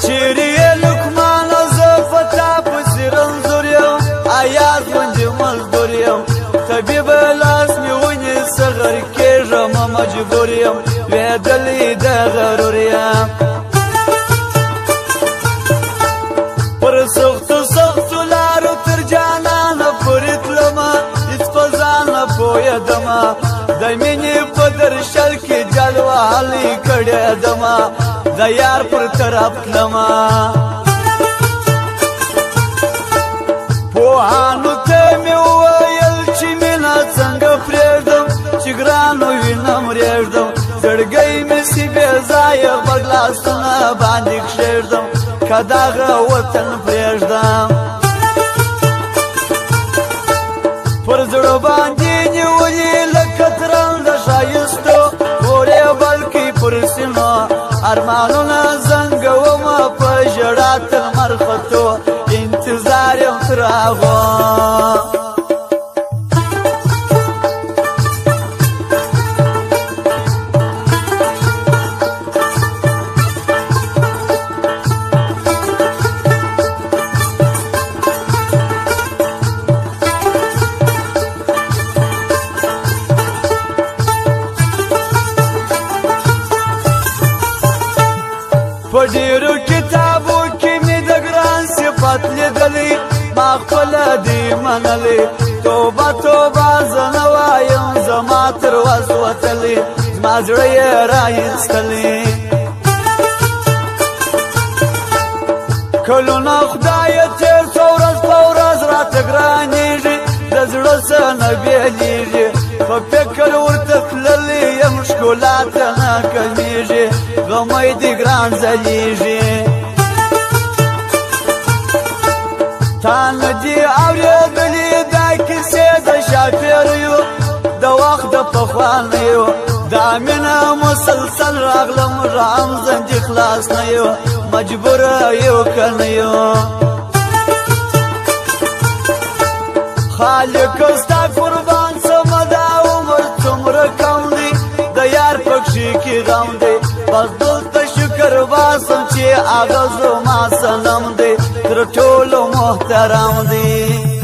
چیرې لقمانه زه په تا پسې رنځور یم ایاز غوندې مزدور یم طبیبه لاس مې ونیسه غر کېږمه مجبور یم لوېدلی د غرور یم پر سختو سختو لارو تر جانانه پورې تلمه هېڅ په ځان نه پوهېدمه د مینې په درشل کې جلوالي کړېدمه د یار پر طرف تلمه پوهانو ته مې وویل چې مینه څنګه پرېږدم چې ګرانو وینم رېږدم زړګی مې سي بې ځایه غبرګ لاسونه باندې کښېږدم که دغه وطن پرېږدم پر زړه باندې نیولي لکه ترنګ د ښایستو تورې بلکې پر سینو ارمانونه زنګومه په ژړا تر مرختو انتظار یم تر هغو په ډېرو کتابو کې مې د ګران صفت لیدلی ما خپله دې منلی توبه توبه زه نه وایم زما تر وس وتلی زما زړه یې راایستلی کلونه خدایه تېر څو ورځ په ورځ راته ګرانېږي د زړه څه نه بېلېږي په فکر ورته تللی یم ښکلا ته نه کمیږي غمی دې ګران ځلیږي تا نه دي اورېدلي دا کیسې د شاپېریو د وخت د پخوانیو دا مینه مسلسل راغلم رام زندې خلاص نه یو مجبوره یو که نه یو خالقه ستا قربان سمه دا عمر څومره کم دی د یار پکښې کې غم دی بس دلته شکر باسم چې هغه زما صنم دی تر ټولو محترم دی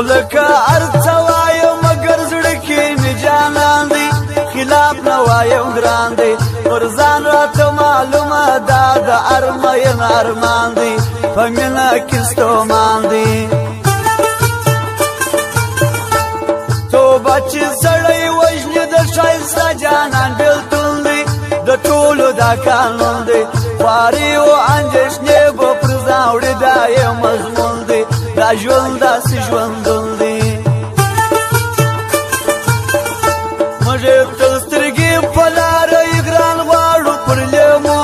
خوله که هر څه وایم مګر زړه کې مې جانان دی خلاف نه وایم ګران دی پر ځان راته معلومه دا د هر مین ارمان دی په مینه کې ستومان دی توبه چې سړی وژني د ښایسته جانان بېلتون دی د ټولو دا قانون دی خواري و اندېښنې به پر ځان وړي دا یې مضمون دی دا ژوند داسې ژوندون دی موږ تل سترګې په لاره یې ګران غواړو پر لیمو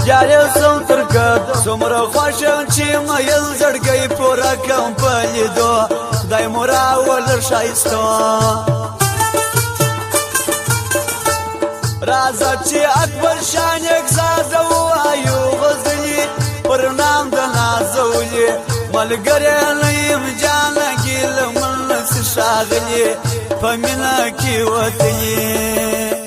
جارې سم تر کد څومره خوښ یم چې میل زړګی پوره کم په لیدو خدای مو راوله ښایستو راځه چې اکبر شان اګزاده ووایو غزلي پر نام د نازولي ملګری نه یم جانه ګیله من نسي ښاغلي په مینه کې وتلي